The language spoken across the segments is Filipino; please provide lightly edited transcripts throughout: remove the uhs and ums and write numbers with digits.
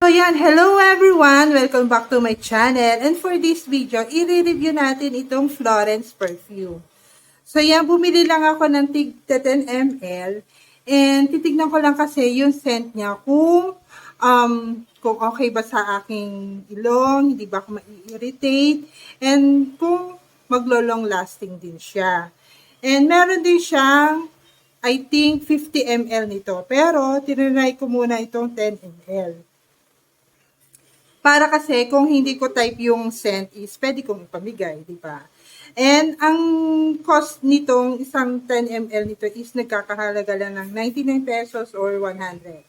yan, hello everyone! Welcome back to my channel. And for this video, i-review natin itong Florence perfume. So yan, bumili lang ako ng tig 10 ml. And titignan ko lang kasi yung scent niya kung okay ba sa aking ilong, hindi ba ako ma-irritate, and kung maglo-long lasting din siya. And meron din siyang, I think, 50 ml nito. Pero, tinry ko muna itong 10 ml. Para kasi kung hindi ko type yung scent is pwede kong ipamigay, di ba? And ang cost nitong isang 10 ml nito is nagkakahalaga lang ng 99 pesos or 100.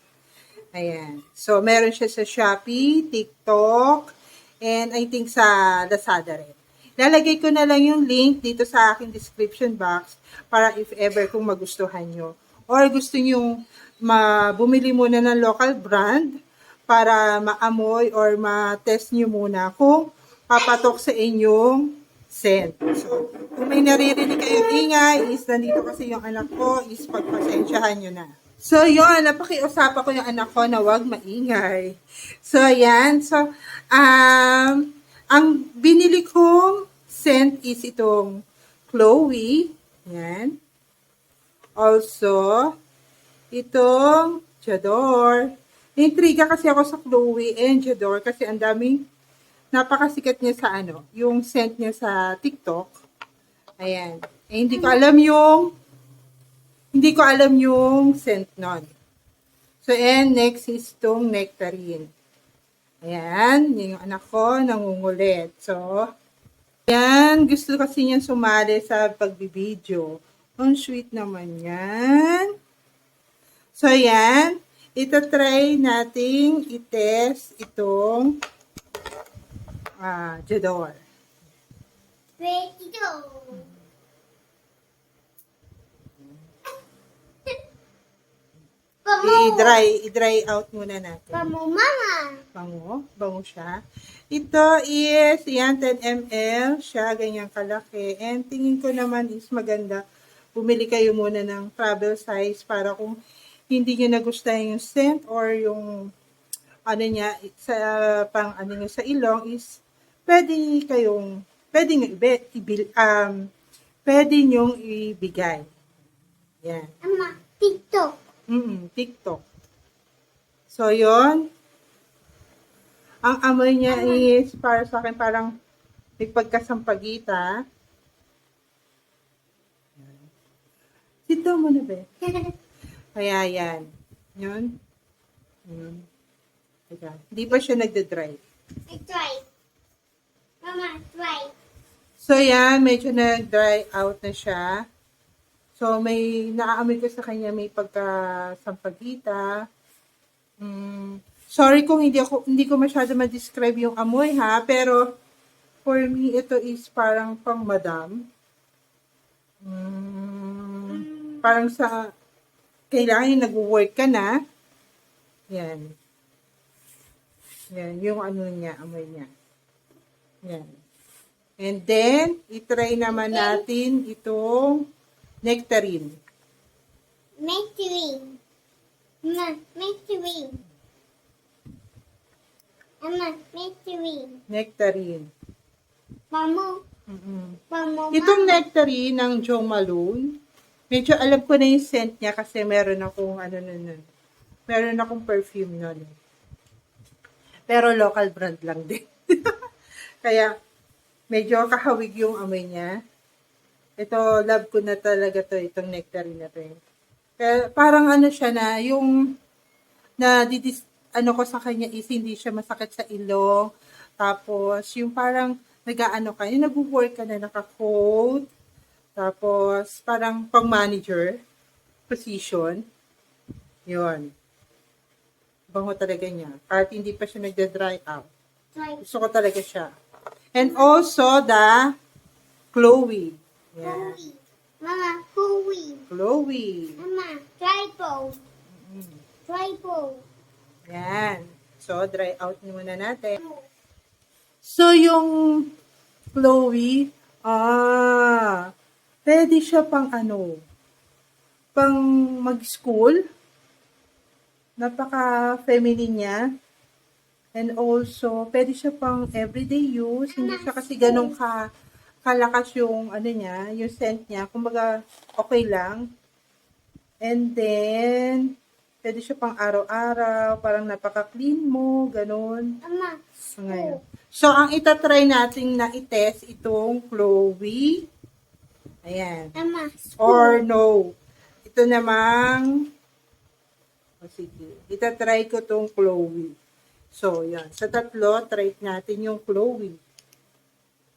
Ayan. So, meron siya sa Shopee, TikTok, and I think sa Lazada rin. Lalagay ko na lang yung link dito sa aking description box para if ever kung magustuhan nyo. Or gusto nyo bumili muna ng local brand para maamoy or ma-test nyo muna kung papatok sa inyong scent. So, kung may naririnig kayong ingay, is nandito kasi yung anak ko, is pagpasensyahan nyo na. So, yun, napakiusapan ko yung anak ko na wag maingay. So, ayan. So, ang binili kong scent is itong Chloe. Ayan. Also, itong J'adore. Intriga kasi ako sa Chloe and J'adore kasi ang daming napakasikat niya sa yung scent niya sa TikTok. Ayan. Eh, hindi ko alam yung scent nun. So, and next is itong Nectarine. Ayan. Yan yung anak ko, nangungulit. So, ayan. Gusto kasi niyan sumali sa pagbibideo. Ang sweet naman yan. So, ayan. Ito-try nating i-test itong J'adore. Ready go. I-dry out muna natin. Bango, mama. Bango siya. Ito is, yan, 10 ml siya, ganyan kalaki. And tingin ko naman is maganda. Bumili kayo muna ng travel size para kung hindi nyo nagustuhan yung scent or yung niya, sa ilong is pwede nyong ibigay. Yan. Mama, TikTok. TikTok. So, yon. Ang amoy niya is, para sa akin, parang may pagkasampagita. Sito mo na, be? Kaya yan. Yun. Teka. Hindi pa siya nagda-dry. I try. Mama, try. So, yan. Medyo nag-dry out na siya. So, may naaamoy ko sa kanya, may pagkasampagita. Sorry kung hindi ko masyado ma-describe yung amoy ha, pero for me, ito is parang pang madam. Parang sa, kailangan yung nag-work ka na. Yan. Yan, yung niya, amoy niya. Yan. And then, itry naman natin itong Nectarine. Nectarine. Mama, Nectarine. Mama, Nectarine. Nectarine. Bango. Bango, Itong mama. Nectarine ng Jo Malone, medyo alam ko na yung scent niya kasi meron akong meron akong perfume nun. Pero local brand lang din. Kaya medyo kahawig yung amoy niya. Ito, love ko na talaga to, itong Nectarine na to. Kaya parang siya na, yung ko sa kanya is hindi siya masakit sa ilong. Tapos, yung parang yung nag-work ka na naka-coat. Tapos, parang pang-manager position. Yun. Bango talaga niya. Kahit hindi pa siya nagda-dry out. Try. Gusto ko talaga siya. And also, the Chloe. Yeah. Chloe. Mama, Chloe. Chloe. Mama, tripod. Tripod. Yan. So, dry out muna natin. So, yung Chloe, pwede siya pang pang mag-school. Napaka-feminine niya. And also, pwede siya pang everyday use. Hindi siya kasi ganun kalakas yung, ano niya, yung scent niya. Kumbaga, okay lang. And then, pwede siya pang araw-araw. Parang napaka-clean mo, ganun. Mama, So, ngayon. So, ang itatry natin na itest itong Chloe. Ayan. Mama, Or no. Ito namang, sige. Itatry ko tong Chloe. So, yan. Sa tatlo, try natin yung Chloe.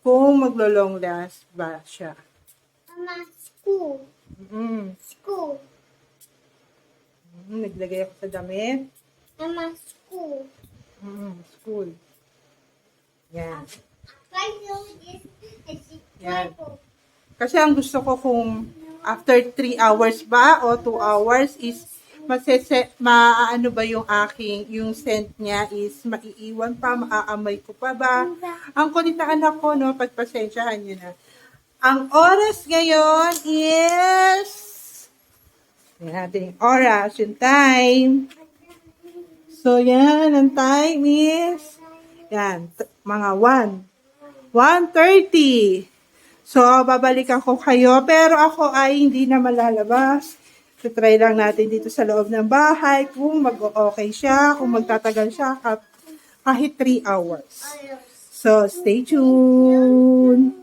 Kung maglo-long last ba siya. Mama, school. School. Naglagay ako sa damit. Mama, school. School. Yan. Try to this. It's Yan. tripod. Kasi ang gusto ko kung after 3 hours ba o 2 hours is maano ba yung yung scent niya is maiiwan pa, maaamoy ko pa ba. Ang kulit na anak ko, no, pagpasensyahan nyo na. Ang oras ngayon is, yan natin yung oras, yung time. So, yan, ang time is, yan, mga 1:30. So, babalikan ko kayo, pero ako ay hindi na malalabas. So, try lang natin dito sa loob ng bahay kung mag-okay siya, kung magtatagal siya kahit 3 hours. So, stay tuned!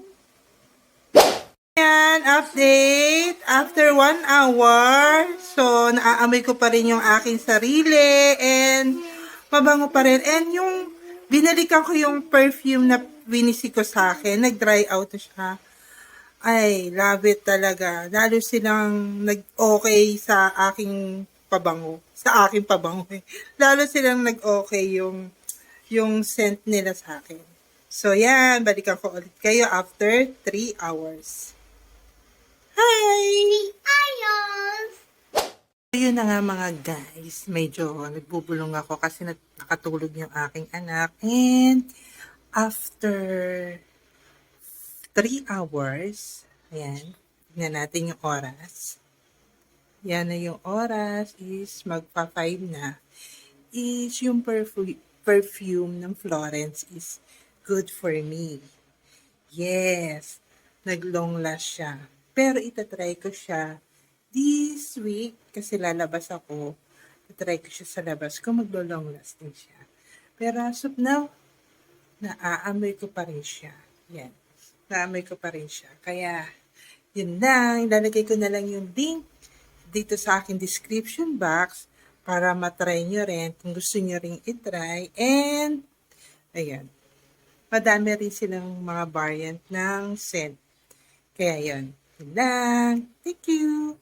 Yan, update. After 1 hour, so, naaamoy ko pa rin yung aking sarili and mabango pa rin. And yung binalikan ko yung perfume na binisi ko sa akin, nag-dry out na siya. Ay, love it talaga. Lalo silang nag-okay sa aking pabango. Sa aking pabango eh. Lalo silang nag-okay yung scent nila sa akin. So, yan. Balikan ko ulit kayo after 3 hours. Hi! Ayos. Yun na nga mga guys. Medyo nagbubulong ako kasi nakatulog yung aking anak. And after 3 hours. Ayan. Tignan natin yung oras. Yan na yung oras is magpa-5 na. Is yung perfume ng Florence is good for me. Yes. Nag-long last siya. Pero itatry ko siya this week kasi lalabas ako. Itatry ko siya sa labas kung maglo-long last din siya. Pero as of now, naaamoy ko pa rin siya. Yan. Naamoy ko pa rin siya. Kaya, yun lang. Ilalagay ko na lang yung link dito sa aking description box para matry nyo rin kung gusto nyo rin itry. And, ayan. Madami rin silang mga variant ng scent. Kaya yun. Yun lang. Thank you.